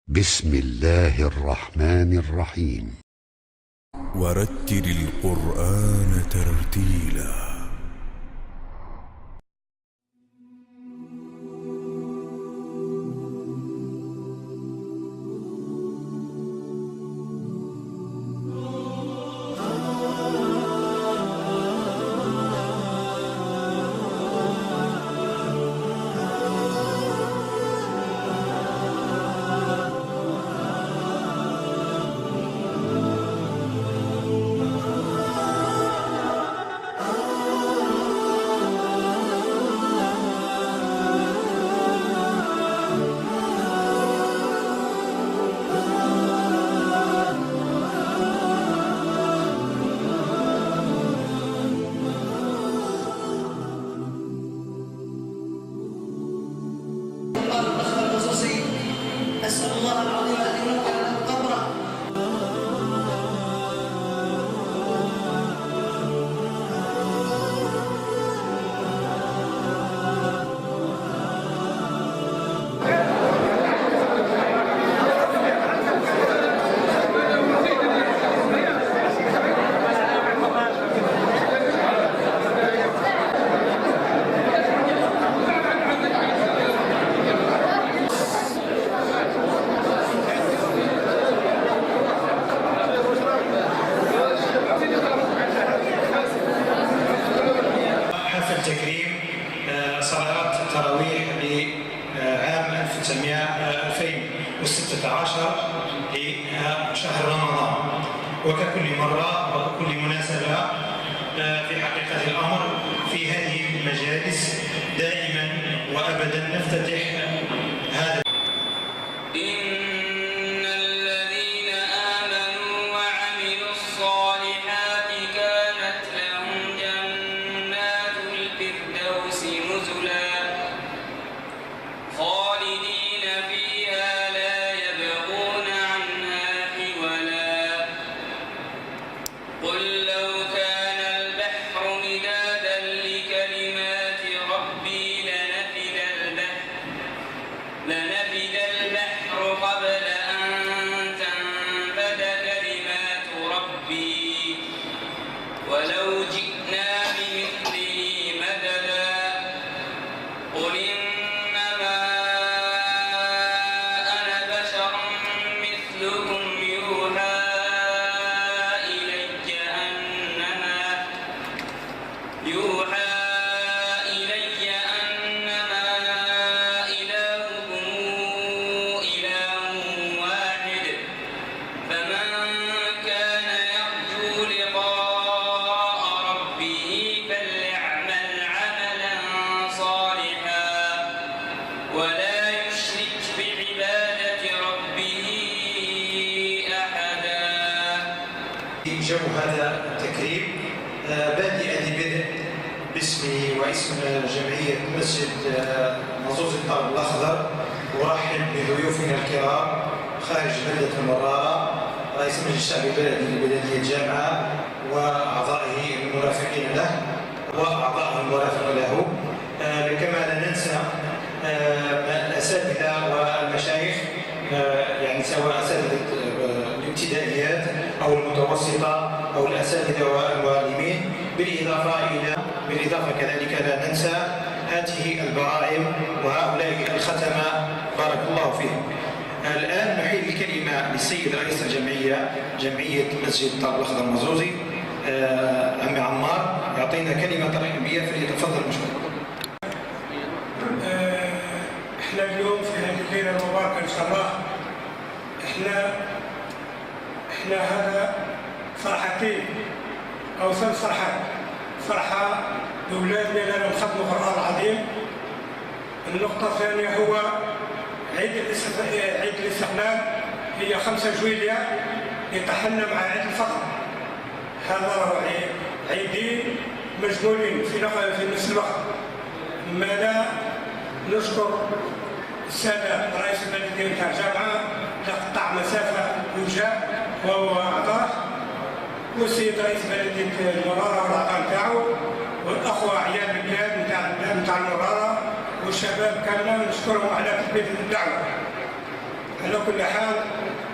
بسم الله الرحمن الرحيم. ورتل القرآن ترتيلا. أسأل الله العظيم أن ينور له قبره. تكريم صلاة التراويح لعام 2016 لشهر رمضان. وككل مرة وككل مناسبة في حقيقة الأمر في هذه المجالس دائما وأبدا نفتتح هذا ولو جئنا بمثله مددا قل إنما أنا بشر مثلكم يوحى إلي أنما إلهكم إله واحد فمن كان يرجو لقاء ربه فليعمل عملا صالحا ولا يشرك بعبادة ربه أحدا. جو هذا التكريم بادئا ببدء باسمي واسم جمعية مسجد مزوز الطرب الأخضر. أرحب بضيوفنا الكرام خارج بلدة المرارة، رئيس مجلس الشعب البلدي لبلدية الجامعة وأعضائه المرافقين له وأعضائه المرافقين له، كما لا ننسى الأساتذة والمشايخ، يعني سواء أساتذة الابتدائيات أو المتوسطة أو الأساتذة والمعلمين، بالإضافة كذلك لا ننسى هذه البراعم وهؤلاء الختمة بارك الله فيهم. الآن نحيل الكلمة للسيد رئيس الجمعية، جمعية مسجد الطرب الأخضر المزوزي، عمي عمار، يعطينا كلمة ترحيبية فليتفضل مشكور. احنا اليوم في هذه الليلة المباركة إن شاء الله احنا هذا فرحتين أو ثلاث فرحات. فرحة بأولادنا لنا نختموا القرآن العظيم. النقطة الثانية هو عيد الاستقلال، هي 5 جويلية يتحنى مع عيد الفطر. هذا عيدين مجموعين في نفس الوقت. ماذا نشكر السادة رئيس البلدية نتاع الجامعة لقطع مسافة وجاء وهو أعضاء، والسيد رئيس بلدية المرارة والأعضاء نتاعو، والأخوة عيال البلاد نتاع المرارة والشباب كاملة نشكرهم على تلبية الدعوة. على كل حال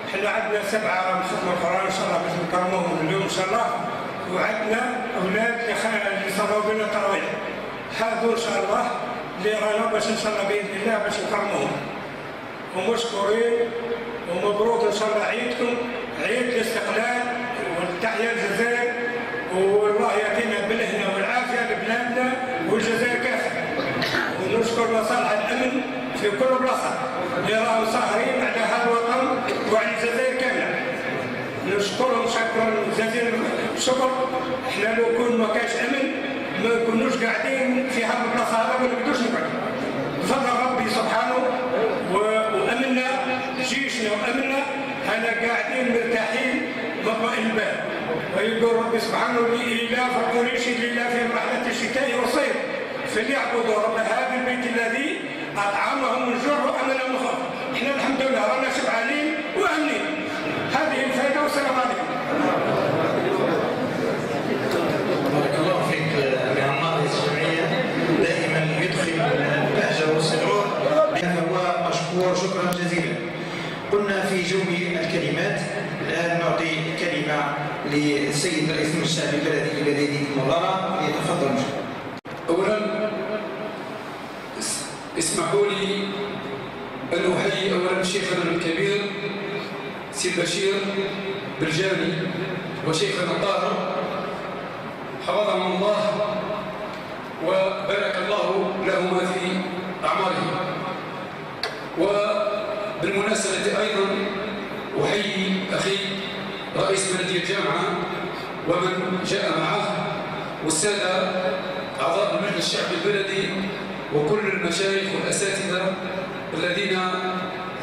احنا عندنا 7 ختم القرآن إن شاء الله باش نكرموهم اليوم إن شاء الله، وعندنا أولاد اللي صلوا بنا التراويح هذو إن شاء الله اللي رانا باش إن شاء الله بإذن الله باش نكرموهم، ومشكورين ومبروك إن شاء الله عيدكم، عيد الاستقلال والتحية الجزائر، والله يعطينا بالهنا والعافية لبلادنا والجزائر كافة، ونشكر مصالح الأمن في كل بلاصة اللي راهم ساهرين على هذا الوطن وعلى الجزائر كاملة، نشكرهم شكرا جزيلا شكر. احنا لو كون ما كانش أمن ما كنوش قاعدين في هذه البلاصة هذا ما نقدروش نقعدوا، بفضل ربي سبحانه وأمنا جيشنا وأمنا أنا قاعدين مرتاحين مطمئن البال. ويقول ربي سبحانه لإيلاف قريش لإيلافهم رحلة الشتاء والصيف فليعبدوا رب هذا البيت الذي أطعمهم من جوع وأمنهم من خوف. احنا الحمد لله رانا شبعانين وأمنين. هذه الفائدة والسلام عليكم. بارك الله فيك بعمار الجمعية، دائما يدخل البهجة والسرور، فهو مشكور شكرا جزيلا. قلنا في جمل الكلمات، الآن نعطي كلمة للسيد رئيس المجلس البلدي الذي المباراة ليتفضل. أولا اسمحوا لي أن أحيي أولا شيخنا الكبير سي بشير برجاني وشيخنا الطاهر حفظهم الله وبارك الله لهما في أعمارهم. وبالمناسبة أيضا أحيي أخي رئيس بلدية الجامعة ومن جاء معه والسادة أعضاء المجلس الشعبي البلدي وكل المشايخ والأساتذة الذين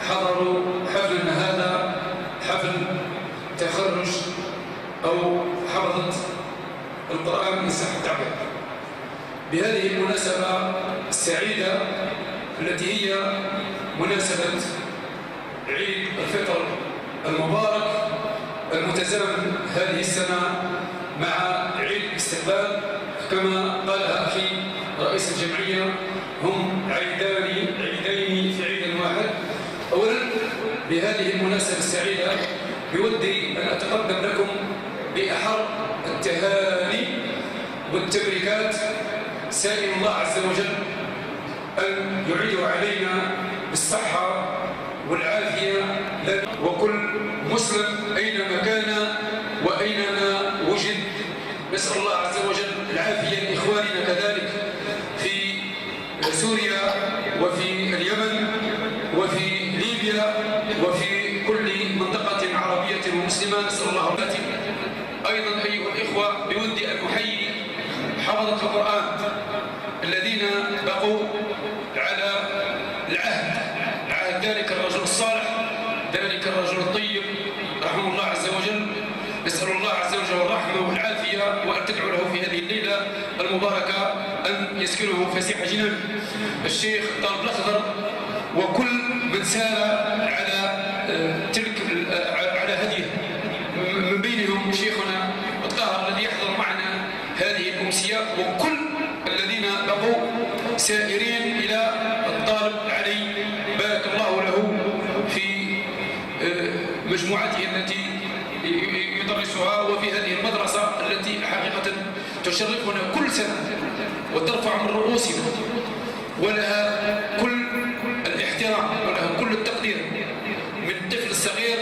حضروا حفلنا هذا، حفل تخرج أو حفظة القرآن إن صح التعبير. بهذه المناسبة السعيدة التي هي مناسبة عيد الفطر المبارك المتزامن هذه السنة مع عيد الاستقبال، كما قال أخي رئيس الجمعية هم عيدين في عيد واحد. أولا بهذه المناسبة السعيدة بودي أن أتقدم لكم بأحر التهاني والتبريكات، سائل الله عز وجل أن يعيد علينا بالصحة والعافية وكل مسلم أينما كان وأينما وجد. نسأل الله عز وجل العافية لإخواننا كذلك في سوريا وفي اليمن وفي ليبيا وفي كل منطقة عربية ومسلمة. نسأل الله العافية. أيضا أيها الإخوة بودي أن أحيي حفظة القرآن الذين بقوا على العهد ذلك الرجل الصالح ذلك الرجل الطيب رحمه الله عز وجل. نسأل الله عز وجل الرحمة والعافية وأن تدعو له في هذه الليلة المباركة أن يسكنه فسيح جنان الشيخ طالب الأخضر وكل من سار على هديه، من بينهم شيخنا الطاهر الذي يحضر معنا هذه الأمسية وكل الذين بقوا سائرين إلى الطالب علي بارك الله له في مجموعته التي يدرسها وفي هذه المدرسة التي حقيقة تشرفنا كل سنة وترفع من رؤوسنا ولها كل الاحترام ولها كل التقدير، من الطفل الصغير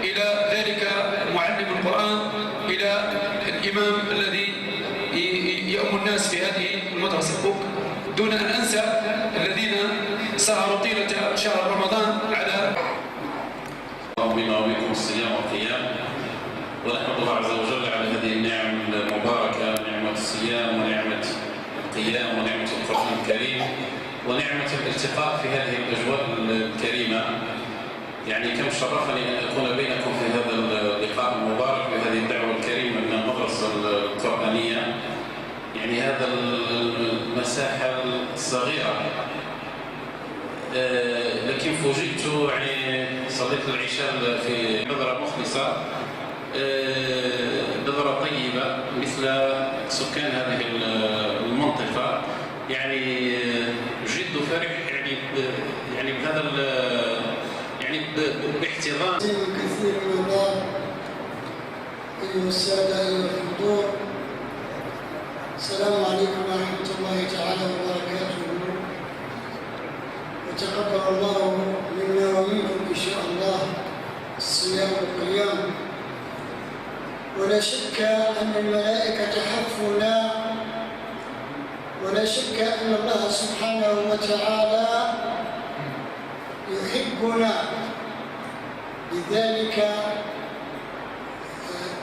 إلى ذلك معلم القرآن إلى الإمام الذي يؤم الناس في هذه المدرسة، دون أن أنسى الذين سهروا طيلة شهر رمضان على بما وبكم الصيام والقيام. ونحمد الله عز وجل على هذه النعم المباركة، نعمة الصيام ونعمة القيام ونعمة القرآن الكريم ونعمة الالتقاء في هذه الأجواء الكريمة. يعني كم شرفني أن أكون بينكم في هذا اللقاء المبارك بهذه الدعوة الكريمة من المدرسة القرآنية. يعني هذا المساحة الصغيرة، لكن فوجئت يعني صليت العشاء في نظرة مخلصة، نظرة طيبة مثل سكان هذه المنطقة. يعني جد فرح يعني بهذا يعني باحتضان كثير من الله. أيها السادة، أيها الحضور، السلام عليكم ورحمة الله تعالى وبركاته. وتقبل الله منا ومنكم إن شاء الله الصيام والقيام. ولا شك أن الملائكة حفنا، ولا شك أن الله سبحانه وتعالى يحبنا. لذلك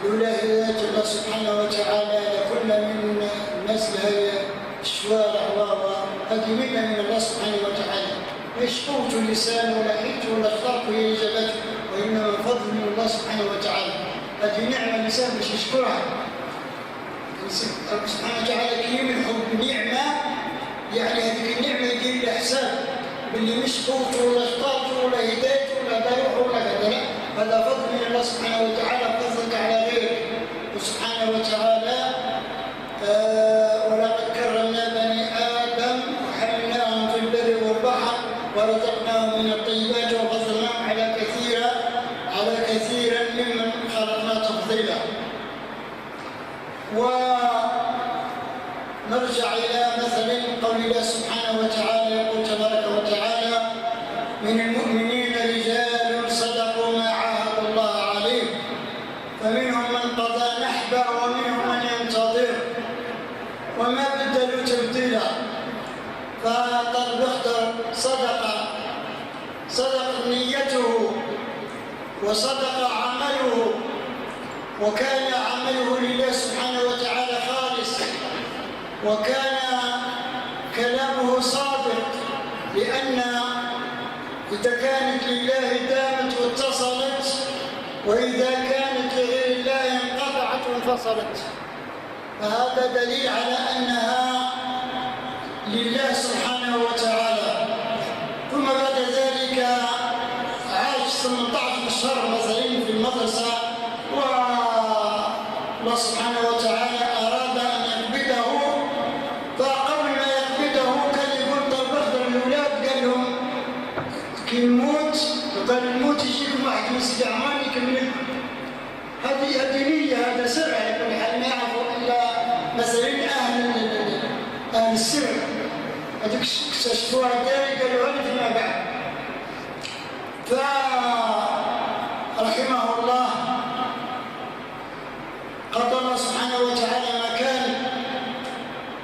لولا هداية الله سبحانه وتعالى لكنا من الناس لهي الشوارع هذه منا من الله سبحانه وتعالى. مش قوت اللسان ولا حيلته ولا خلقه هي إجابته، وإنما فضل من الله سبحانه وتعالى. هذه نعمة الإنسان باش يشكرها. الله سبحانه وتعالى كي يمنحه بنعمة، يعني هذيك النعمة يدير لها حساب باللي مش قوته ولا شطارته ولا هدايته ولا ضيوعه ولا كذا، لا، هذا فضل من الله سبحانه وتعالى، فضلك على غيرك. وسبحانه وتعالى ولقد كرمنا بني آدم وحملناهم في البر والبحر ورزقناهم من الطيبات وفضلناهم على كثير ممن خلقنا تفضيلا. ونرجع إلى مثل قول الله سبحانه وتعالى، يقول تبارك وتعالى: من المؤمنين رجال صدقوا ما عاهدوا الله عليه فمنهم من قضى نحبه ومنهم من ينتظر وما بدلوا تبديلا. فهذا البختر صدق نيته وصدق عمله، وكان عمله لله سبحانه وتعالى خالص، وكان كلامه صادق، لأن إذا كانت لله دامت واتصلت، وإذا كانت لغير الله انقطعت وانفصلت. فهذا دليل على أنها لله سبحانه وتعالى. ثم بعد ذلك عاش 18 شهر مثلا في المدرسة، والله سبحانه وتعالى أراد أن يقبضه. فقبل ما يقبضه كان يقول طب الأولاد، قال لهم كي نموت، وقال الموت يجيكم واحد من سيدي عمان يكمل. هذه نية، هذا سر على كل حال، ما يعرفوا إلا مثلا أهل السر. هذوك اكتشفوها داري قالوا هذه فيما بعد. فرحمه الله قضى الله سبحانه وتعالى ما كان.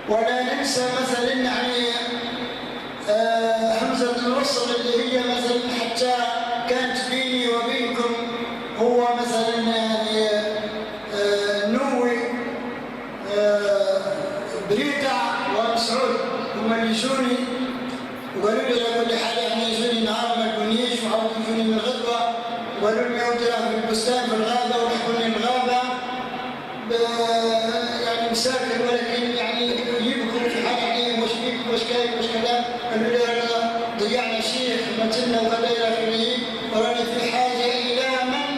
ولا ننسى مثلا يعني همزة الوصل اللي هي مثلا حتى كانت بيني وبينكم، هو مثلا يعني نوي بريدة ومسعود هما اللي يجوني وقالوا لي على كل حال احنا يجوني نهار ما تكونيش، وعاودوا يجوني من الغدوة وقالوا لي عاودوا في البستان في الغابة ولحقوني الغابة يعني مسافر، ولكن يعني يبكوا في حال عليهم واش بيك واش كاين واش كذا. قالوا لي رانا ضيعنا شيخ متنا وكذا الى اخره، ورانا في حاجة إلى من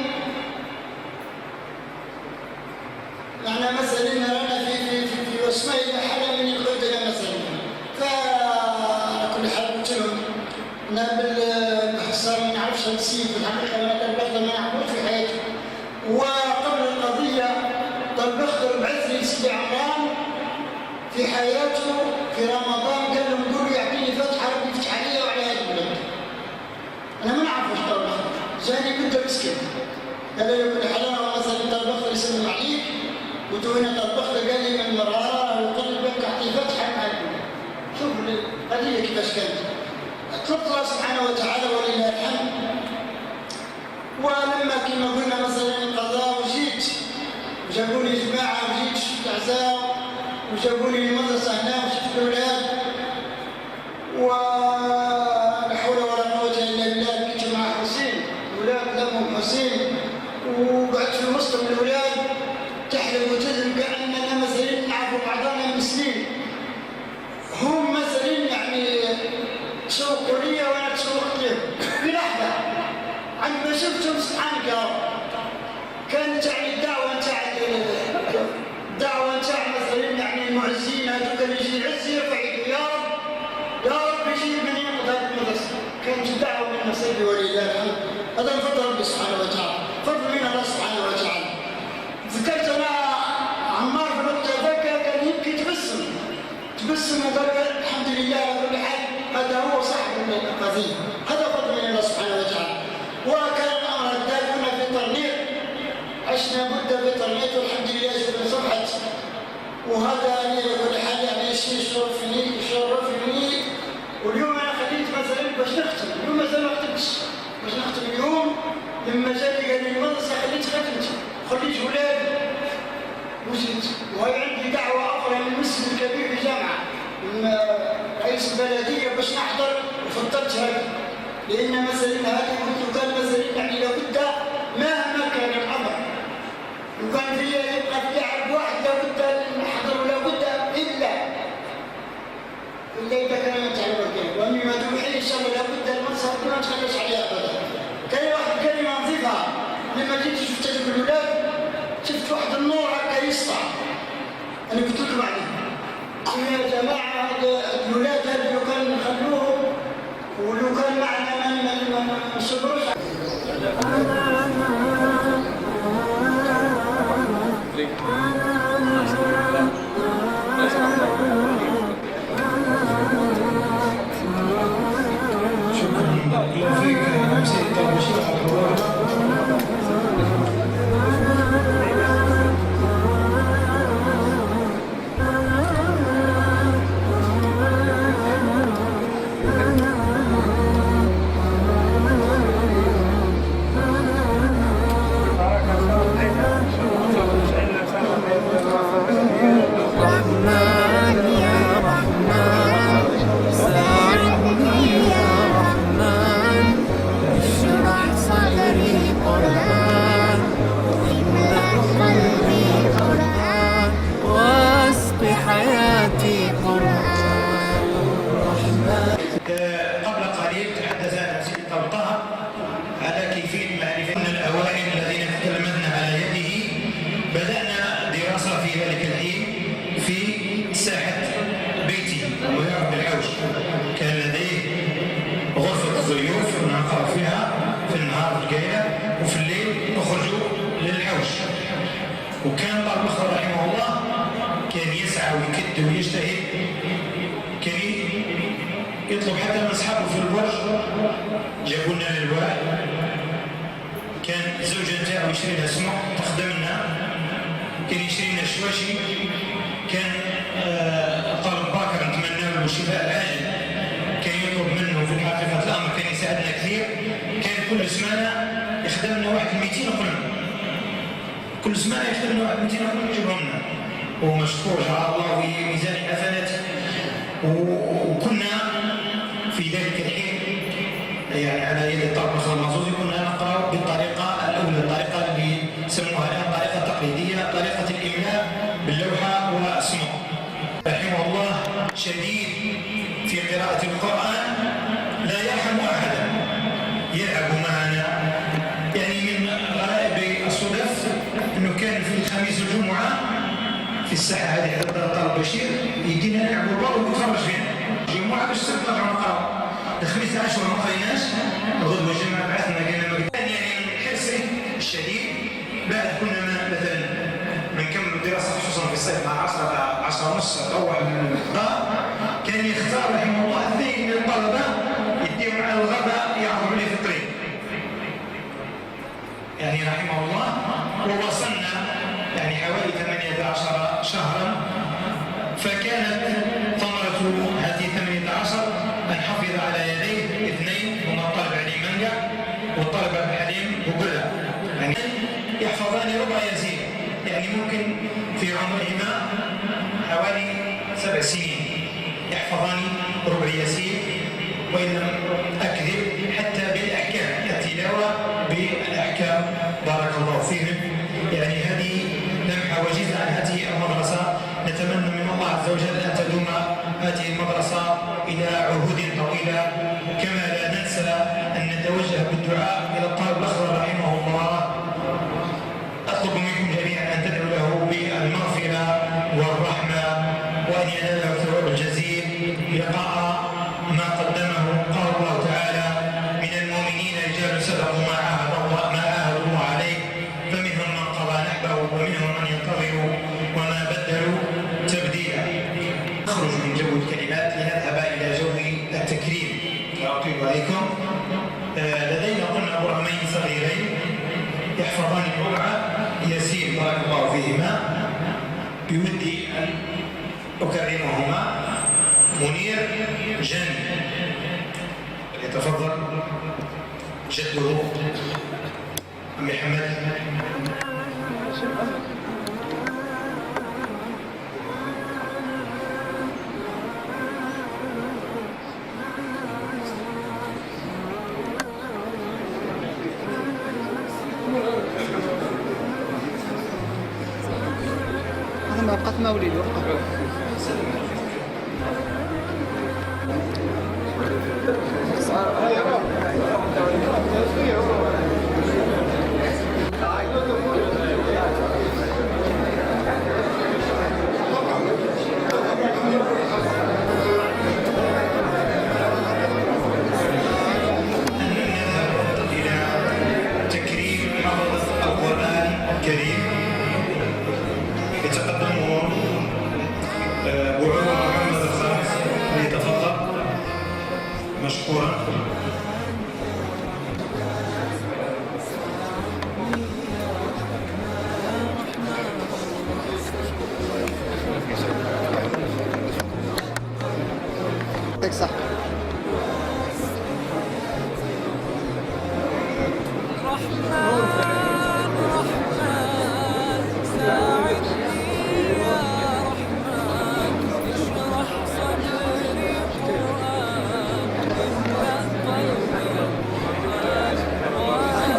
يعني مثلا رانا في وسماء إلى حالة من القدرة مثلا. فعلى كل حال قلت لهم أنا بالحصار ما نعرفش نسيب في الحقيقة، أنا طلبخت ما نعرفوش في حياتي. وقبل القضية طلبخت بعث لي سيدي عمران في حياته في رمضان، قال لهم قولوا يعطيني فتحة ربي يفتح عليا وعلى هذا البلد. أنا ما نعرفش طلبخت، جاني كنت مسكين، قال لي كل حلاوة مثلا طلبخت يسلم عليك، قلت له أنا طلبخت، قال لي من مرارة وقال لي بك أعطي فتحة مع البلد. شوف القضية كيفاش كانت. طلبت الله سبحانه وتعالى ولله الحمد. ولما كما قلنا مثلا القضاء وجيت وجابوا لي جماعة وجيت شفت عزاء وجابوا لي المدرسة هنا وشفت الأولاد، ولا حول ولا قوة إلا بالله. كنت مع حسين الأولاد لمهم حسين، وقعدت في وسط الأولاد تحلم وتذهب كأننا مثلا نعرف بعضنا من سنين. هم مثلا يعني تشوقوا لي وأنا تشوقت لهم بلحظة. عندما شفتهم سبحانك يا رب كانت يعني الدعوة نتاع مثلا يعني المعزين هذوك اللي يجي العز يرفع يده يا رب يجي من ينقذ هذه المدرسة. كانت الدعوة من نصيبي ولله الحمد. هذا من فضل ربي سبحانه وتعالى، فضل من الله سبحانه وتعالى. ذكرت أنا عمار في الوقت هذاك كان يبكي تبسم وقال الحمد لله على كل حال، هذا هو صاحب القضية، هذا فضل من الله سبحانه وتعالى. وكان الأمر الدار كنا في طرنيق، عشنا مدة في طرنيق والحمد لله شفنا صبحت، وهذا يعني على كل حال يعني شيء شرفني. واليوم أنا خليت مثلا باش نختم، اليوم مثلا ما ختمتش، باش نختم اليوم لما جاني قال لي المدرسة خليت ختمت، خليت ولادي وجيت. وهي عندي دعوة أخرى من المسجد الكبير بجامعة من رئيس البلدية باش نحضر، وفضلت هذا لأن مثلا هذه قلت كان مثلا يعني لابد مهما كان الأمر وكان فيها يبقى في لاعب واحد لابد نحضر ولابد إلا إذا كان متعب الكلام، وأني ما توحي إن شاء الله لابد المنصب ما تخلص عليها أبدا. كان واحد كلمة نظيفها لما جيت شفت الأولاد شفت واحد النور هكا يسطع، أنا قلت لكم عليه يا جماعة الأولاد هذا لو كان نخلوهم ولو كان معنا ما نصبروش. وكان طالب الأخضر رحمه الله كان يسعى ويكد ويجتهد، كان يطلب حتى من أصحابه في البرج جابوا لنا للوعد. كان الزوجة نتاعو يشري لها سمع تخدم لنا، كان يشري لنا شواشي، كان طالب باكر نتمنى له الشفاء العاجل، كان يطلب منه في الحقيقة الأمر كان يساعدنا كثير. كان كل سمانة يخدم لنا واحد 200 قلم، كل سمانة يخدم لنا واحد 200 قلم يجيبهم لنا، ومشكور على الله في ميزان حسناته. وكنا في ذلك الحين يعني على يد الطالب الأخضر المنصوصي كنا نقرأ بالطريقة الأولى، الطريقة اللي سموها الآن الطريقة التقليدية، طريقة الإملاء باللوحة والصمغ. رحمه الله شديد في قراءة القرآن، لا يرحم أحدا، يلعب معنا. يعني من غرائب الصدف أنه كان في الخميس والجمعة في الساحة هذه عند طالب بشير يدينا نلعبوا البر ويتفرج فينا. الجمعة باش السبت نرجعوا نقراو، الخميس العاشر ما قريناش، الغدوة الجمعة بعثنا قلنا ما كان يعني من حرصه الشديد. بعد كنا مثلا نكمل الدراسة خصوصا في الصيف مع 10:30 نروح من الدار، كان يختار رحمه الله 2 من الطلبة يديهم على الغداء يعرضوا لي في الطريق. يعني رحمه الله. ووصلنا يعني حوالي 18 شهرا، فكانت ثمرة هذه 18 أن حفظ على يديه 2 هما الطالب علي منقع والطالب عبد الحليم بوغلا، يعني يحفظان ربع ياسين، يعني ممكن في عمرهما حوالي 7 سنين يحفظان ربع ياسين، وإن لم أكذب حتى بالأحكام، التلاوة بالأحكام بارك الله فيهم. يعني هذه لمحة وجيزة عن هذه المدرسة، نتمنى من الله عز وجل أن تدوم هذه المدرسة إلى عهود طويلة. كما لا ننسى أن نتوجه بالدعاء إلى الطالب الأخضر رحمه الله. أطلب منكم جميعا أن تدعوا له بالمغفرة والرحمة وأن يناله الثواب الجزيل لقاء ما قدمه. قال الله تعالى: من المؤمنين رجال صدقوا ما بودي أن أكرمهما منير جاني، يتفضل جده عمي حمد. هذا موقف مولد وقف. مشكورا. صح.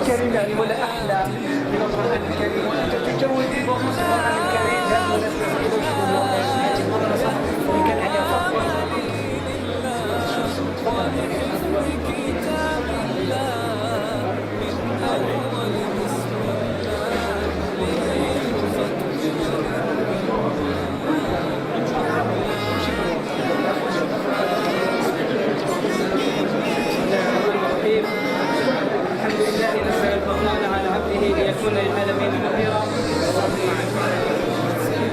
الكريم يعني ولا أحلى من القرآن الكريم، وأنت تجود بخصوص القرآن الكريم لا مناسبة هذه المدرسة اللي كان عليها فضل. الحمد لله نزل القرآن على عبده ليكون للعالمين نذيرا.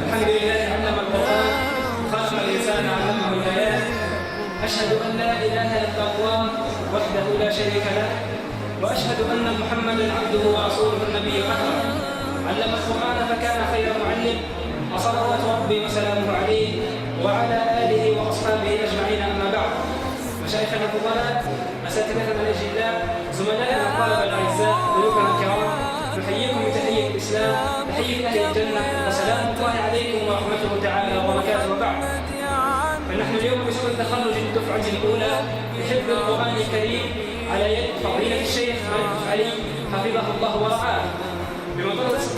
الحمد لله علم القرآن خلق الإنسان علمه البيان. أشهد أن لا إله إلا الله وحده لا شريك له، وأشهد أن محمدا عبده ورسوله النبي الأكرم. علم القرآن فكان خير معلم، وصلوات ربي وسلامه عليه وعلى آله وأصحابه أجمعين. أما بعد، مشايخنا الفضلاء، أساتذتنا الأجلاء، زملائنا الطلبة الأعزاء، ضيوفنا الكرام، نحييكم بتحية الإسلام، تحية أهل الجنة، وسلام الله عليكم ورحمته تعالى وبركاته. وبعد، فنحن اليوم بسوء تخرج الدفعة الأولى بحفظ القرآن الكريم على يد فضيلة الشيخ مالك علي حفظه الله ورعاه بمدرسة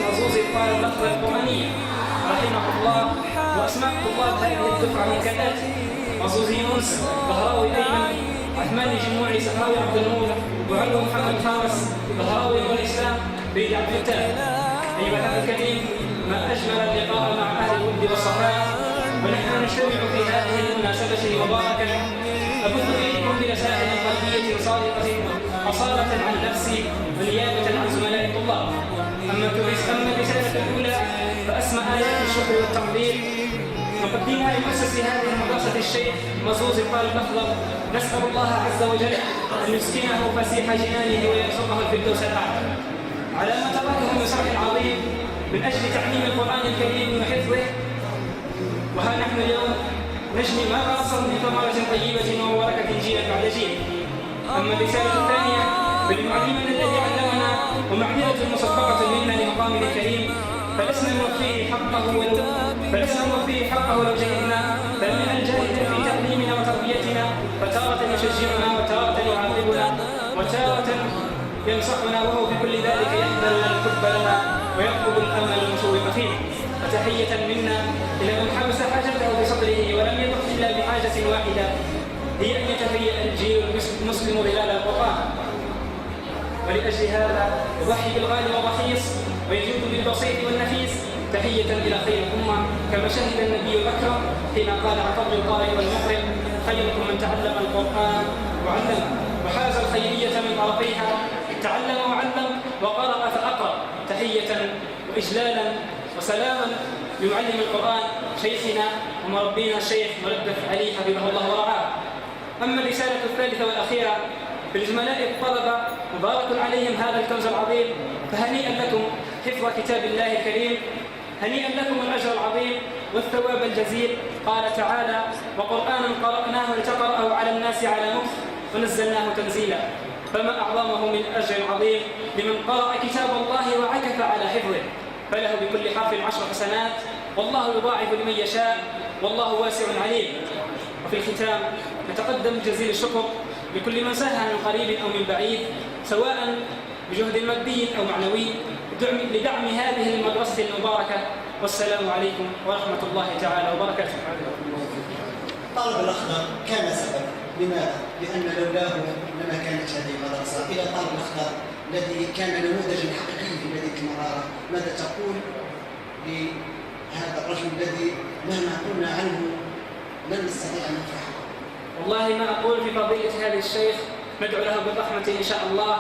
مزوز الطالب الأخضر القرآنية رحمه الله. وأسماء طلاب هذه الدفعة من كالآتي: مزوزي يونس، بهراوي أيمن، عثماني جموعي، سحراوي عبد النور، وعلو محمد فارس، بهراوي نور الإسلام، بيد عبد الفتاح. أيها الأخ الكريم، ما أجمل اللقاء مع أهل الود والصفاء، ونحن نجتمع في هذه المناسبة المباركة أبث إليكم برسائل قلبية صادقة أصالة عن نفسي ونيابة عن زملاء الطلاب. أما الرسالة الأولى فأسمى آيات الشكر والتقدير نقدمها لمؤسس هذه المدرسة الشيخ مزوز الطالب الأخضر. نسأل الله عز وجل أن يسكنه فسيح جنانه ويرزقه الفردوس الأعلى على ما تركه من شرح عظيم من أجل تعليم القرآن الكريم وحفظه. وها نحن اليوم نجني ما قصر من ثمرة طيبة وبركة جيلا بعد جيل. أما الرسالة الثانية فلمعلمنا الذي علمنا ومعذرة مسبقة منا لمقامه الكريم، فلسنا نوفيه حقه ولو جهدنا، فمن الجاهد في تعليمنا وتربيتنا، فتارة يشجعنا وتارة يعاقبنا وتارة ينصحنا، وهو في كل ذلك يقبل الحب لنا ويطلب الامل المشوق فيه. فتحية منا الى من حبس حاجته بصدره ولم يدق الا بحاجة واحدة، هي ان يتهيأ الجيل المسلم ظلال القرآن. ولأجل هذا يضحي بالغالي والرخيص ويجود بالبسيط والنفيس. تحية إلى خير الأمة، كما شهد النبي الأكرم حين قال عن فضل القارئ والمقرئ: خيركم من تعلم القرآن وعلم. وحاز الخيرية من طرفيها، تعلم وعلم وقرأ فأقرأ. تحية وإجلالا وسلاما لمعلم القرآن شيخنا ومربينا الشيخ ملبث علي حفظه الله ورعاه. أما الرسالة الثالثة والأخيرة لزملاء الطلبة مبارك عليهم هذا الكنز العظيم، فهنيئا لكم حفظ كتاب الله الكريم. هنيئا لكم الأجر العظيم والثواب الجزيل. قال تعالى: وقرآنا قرأناه لتقرأه على الناس على مكث ونزلناه تنزيلا. فما أعظمه من أجر عظيم لمن قرأ كتاب الله وعكف على حفظه، فله بكل حرف 10 حسنات، والله يضاعف لمن يشاء، والله واسع عليم. وفي الختام نتقدم جزيل الشكر لكل من ساهم من قريب أو من بعيد، سواء بجهد مادي أو معنوي، لدعم هذه المدرسة المباركة. والسلام عليكم ورحمة الله تعالى وبركاته. طالب الأخضر كان سبب. لماذا؟ لأن لولاه لما كانت هذه المدرسة. إلى طالب الأخضر الذي كان نموذجا حقيقيا في مدينة المرارة، ماذا تقول لهذا الرجل الذي مهما قلنا عنه لن نستطيع أن نفرحه؟ والله ما أقول في فضيلة هذا الشيخ، ندعو له بالرحمة إن شاء الله،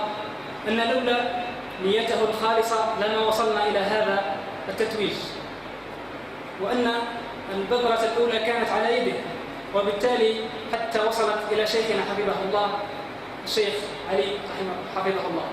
أن لولا نيته الخالصة لما وصلنا إلى هذا التتويج، وأن البذرة الأولى كانت على يده، وبالتالي حتى وصلت إلى شيخنا حفظه الله الشيخ علي حفظه الله.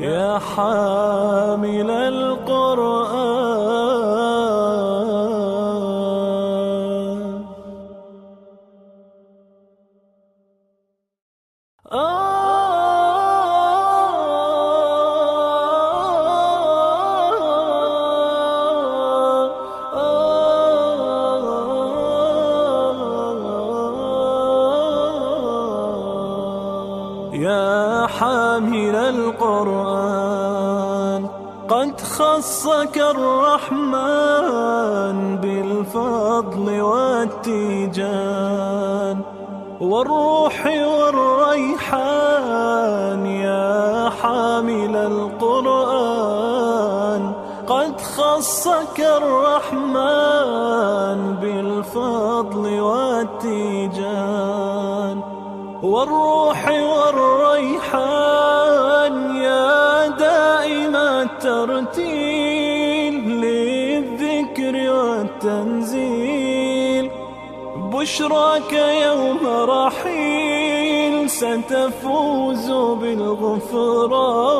يا حامل القرآن يا حامل القرآن قد خصك الرحمن بالفضل والتيجان والروح والريحان. يا حامل القرآن قد خصك الرحمن بالفضل والتيجان والروح والريحان. يا دائم الترتيل للذكر والتنزيل، بشراك يوم رحيل ستفوز بالغفران.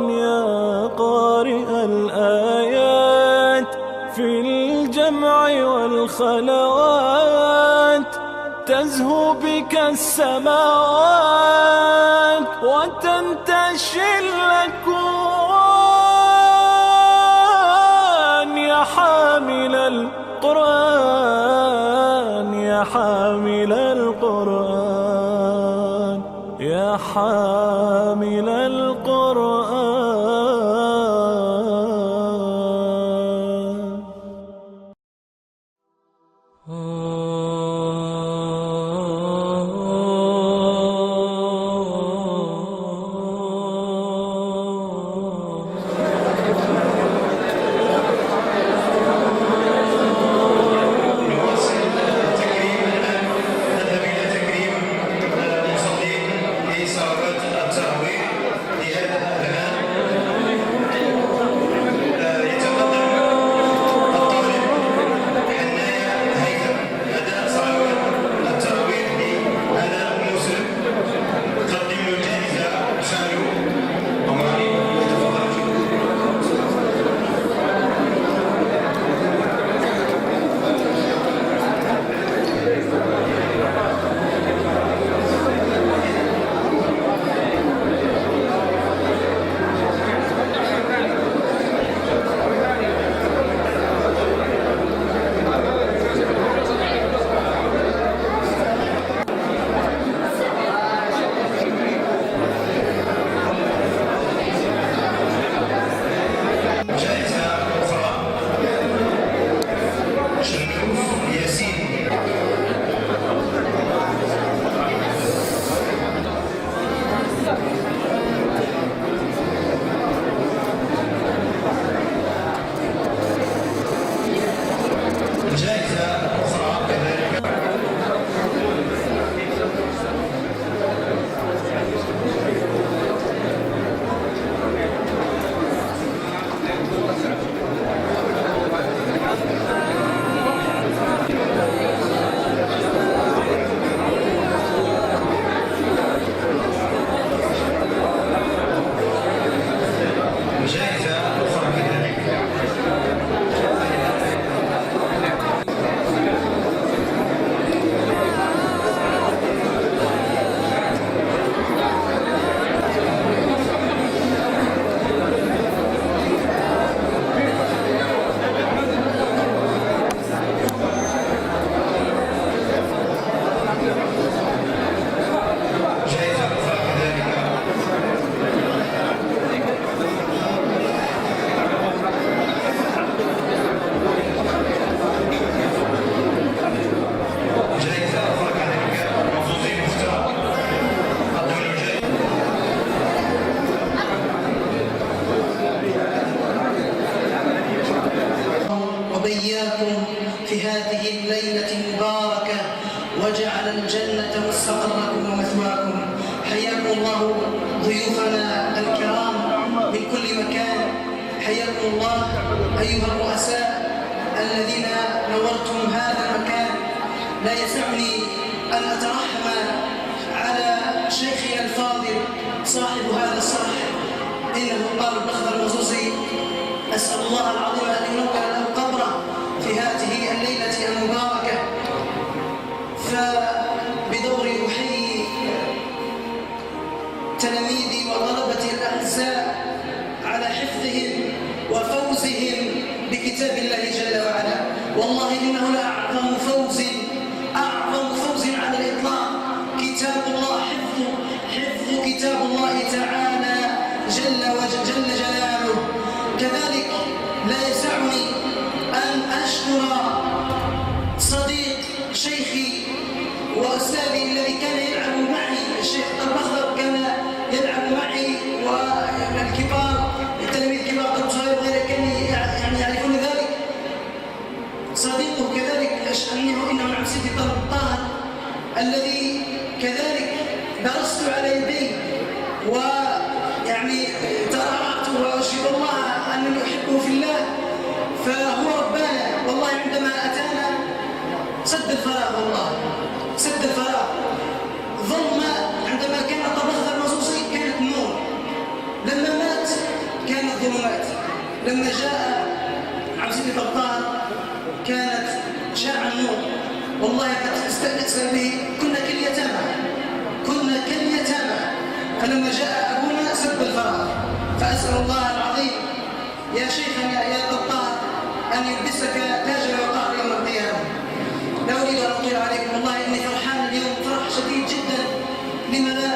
يا قارئ الآيات في الجمع والخلوات، تزهو بك السماوات وتنتشي الأكوان. يا حامل القرآن يا حامل القرآن يا حامل القرآن. صلوات وبياكم في هذه الليلة المباركة وجعل الجنة مستقركم ومثواكم. حياكم الله ضيوفنا الكرام من كل مكان، حياكم الله أيها الرؤساء الذين نورتم هذا المكان. لا يسعني أن أترحم على شيخنا الفاضل صاحب هذا الصرح، إنه الطالب الأخضر المصوصي. أسأل الله العظيم أن ينور له قبره في هذه الليلة المباركة. فبدوري أحيي تلاميذي وطلبتي الأعزاء على حفظهم وفوزهم بكتاب الله جل وعلا. والله إنه لأعظم فوز على الإطلاق كتاب الله، حفظ كتاب الله تعالى جل جلاله. كذلك لا يسعني أن أشكر صديق شيخي وأستاذي الذي كان يلعب معي، الشيخ الأخضر كان يلعب معي، والكبار التلاميذ الكبار الصغير وغيره كان يعني يعرفون ذلك. صديقه كذلك إنه من سيدي طاهر الذي كذلك درست على يديه، ويعني ترعرعت وأشهد الله أنني أحبه في الله. فهو ربنا والله. عندما أتانا سد الفراغ، والله سد الفراغ. ظلمة عندما كان الطبخ المصوصي كانت نور، لما مات كانت ظلمات، لما جاء عبد السيد الطاهر كانت شاع النور. والله قد استأنسنا به، كنا كاليتامى. فلما جاء أبونا سد الفراغ. فأسأل الله العظيم يا شيخنا يا الطاهر أن يلبسك تاج الوقار يوم القيامة. لا أريد أن أطيل عليكم، والله إني فرحان اليوم فرح شديد جدا. لما لا؟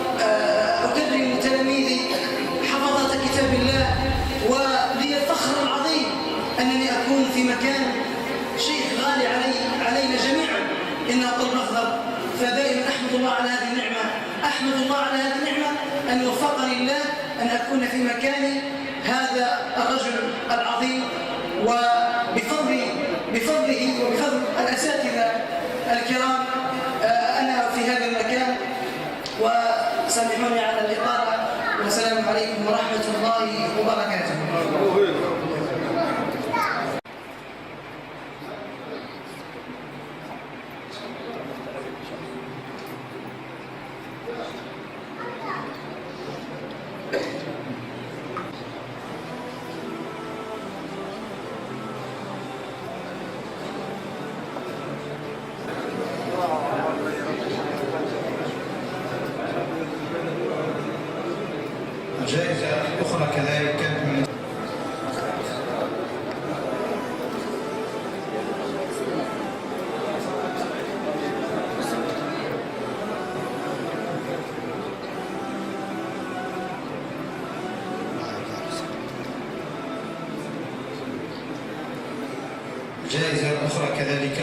وأكرم تلاميذي حفظة كتاب الله، ولي الفخر العظيم أنني أكون في مكان شيخ غالي علينا جميعا، إنه طلب أخضر. فدائما أحمد الله على هذه النعمة، أن وفقني الله أن أكون في مكان هذا الرجل العظيم، وبفضله وبفضل الأساتذة الكرام أنا في هذا المكان. وسامحوني على الإطالة، والسلام عليكم ورحمة الله وبركاته. جائزة أخرى كذلك كانت من جائزة أخرى كذلك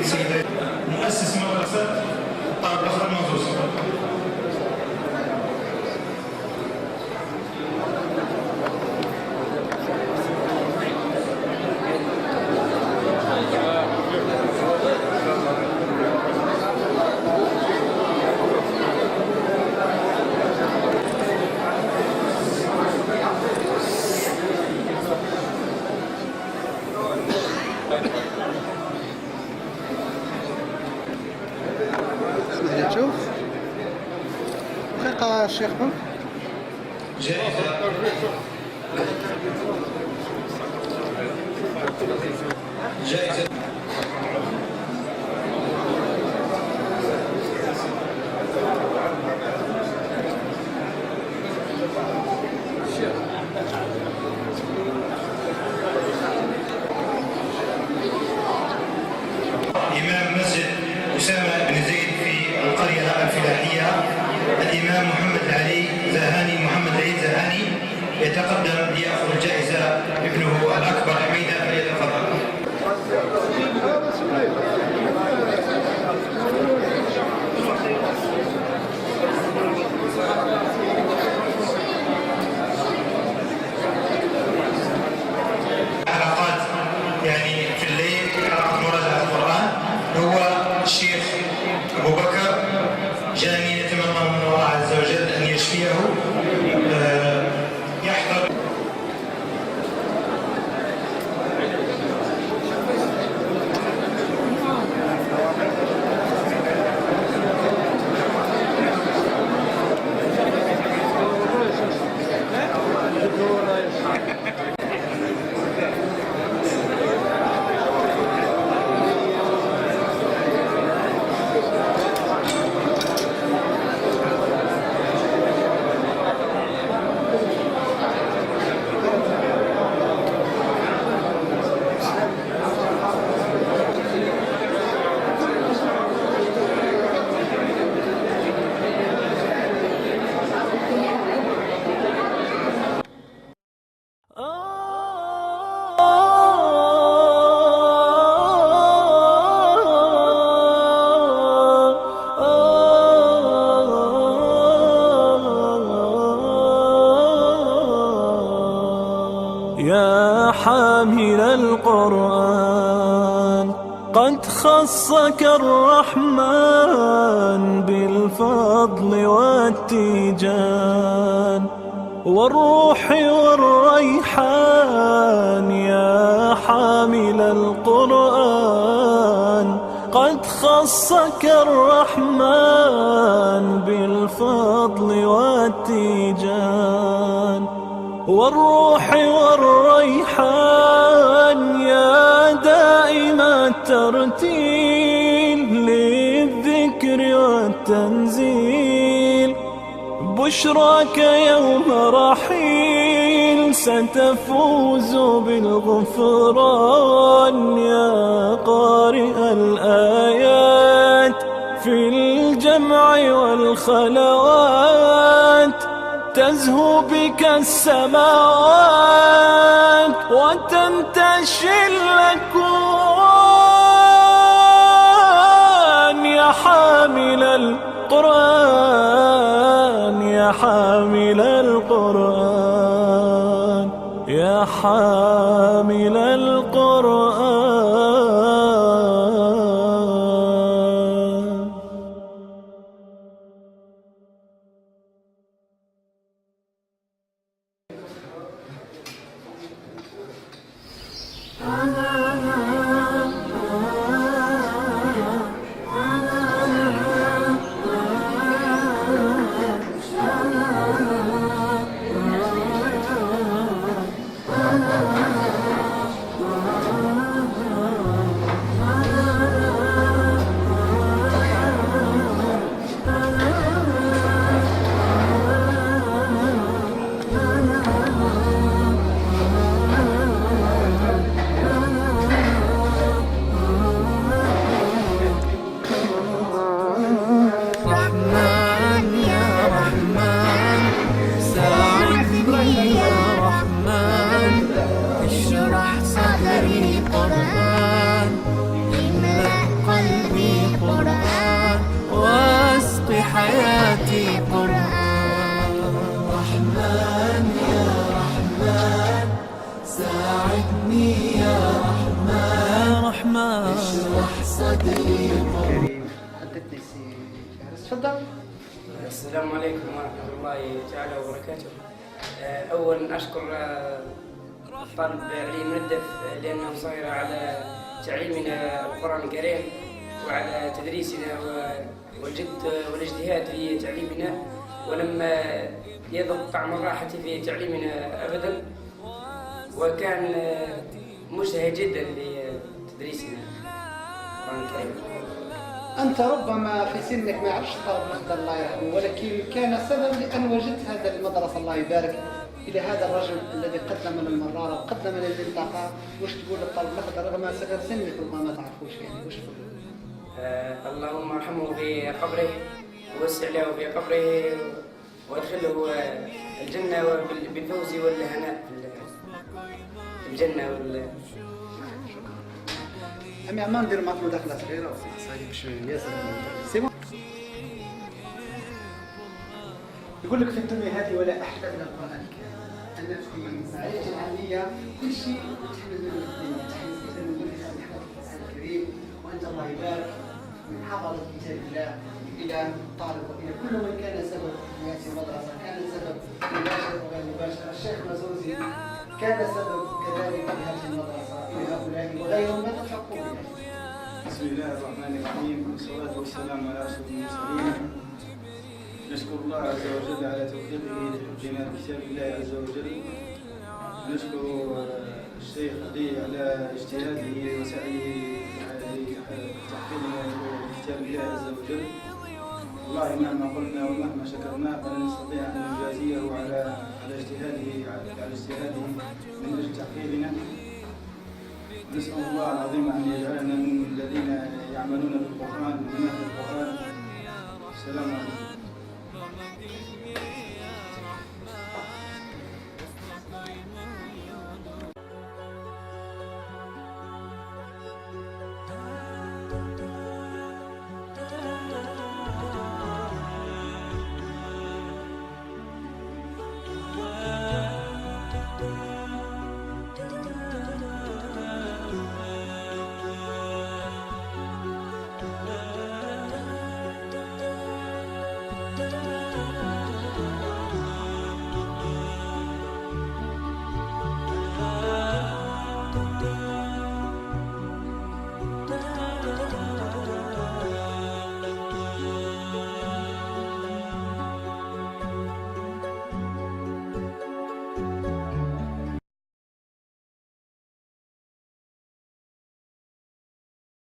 لسيد مؤسس مدرسة الطالب الأخضر المنزوز. تشوف دقيقة الشيخ بن جائزة إمام مسجد أسامة بن زيد في القرية الفلاحية الإمام محمد علي زهاني يتقدم ليأخذ الجائزة ابنه الأكبر حميدة فليتفضل. حلقات يعني في الليل حلقة مراجعة القرآن هو الشيخ أبو بكر جاني، نتمنى من الله عز وجل أن يشفيه. يحضر يا حامل القرآن قد خصك الرحمن بالفضل والتيجان والروح والريحان. يا حامل القرآن قد خصك الرحمن بالفضل والتيجان والروح والريحان. يا دائم الترتيل للذكر والتنزيل بشراك يوم رحيل ستفوز بالغفران. يا قارئ الآيات في الجمع والخلوات تزهو بك السماوات وتنتشي الأكوان. يا حامل القرآن يا حامل القرآن يا حامل القرآن. Ah كريم حدثني سي فارس، تفضل. السلام عليكم ورحمة الله تعالى وبركاته. أولا أشكر الطالب علي مندف لأنه صار على تعليمنا القرآن الكريم وعلى تدريسنا والجد والاجتهاد في تعليمنا، ولم يذق طعم الراحة في تعليمنا أبدا، وكان مجتهد جدا في تدريسنا القرآن الكريم. أنت ربما في سنك ما يعرفش طالب الأخضر الله يرحمه، ولكن كان سبب لأن وجدت هذا المدرسة الله يبارك إلى هذا الرجل الذي قدم لنا المرارة وقدم لنا الانتقاء. واش تقول للطالب الأخضر رغم صغر سنك ربما ما تعرفوش يعني، واش تقول؟ اللهم ارحمه في قبره ووسع له في قبره وادخله الجنة بالفوز والهناء في الجنة أمي عم ندير معكم مداخلة صغيرة صحيح باش ياسر سيبون. يقول لك في الدنيا هذه ولا أحلى من القرآن الكريم. أنا في معرفة العلمية كل شيء تحمل منه الدنيا، تحمل منه القرآن الكريم، وأنت الله يبارك من حفظ كتاب الله إلى طالب وإلى كل من كان سبب في هذه المدرسة، كان سبب مباشر وغير مباشر. الشيخ مزوزي كان سبب كذلك في هذه المدرسة إلى هؤلاء وغيرهم ما تفقوا به. بسم الله الرحمن الرحيم، والصلاة والسلام على أشرف المرسلين. نشكر الله عز وجل على توفيقه لحفظنا كتاب الله عز وجل، ونشكر الشيخ علي على اجتهاده وسعيه لتحقيقنا لكتاب الله عز وجل. والله مهما قلنا ومهما شكرناه فلن نستطيع أن نجازيه على اجتهاده من أجل تحقيقنا. نسأل الله العظيم أن يجعلنا من الذين يعملون بالقرآن ومن أهل القرآن. السلام عليكم.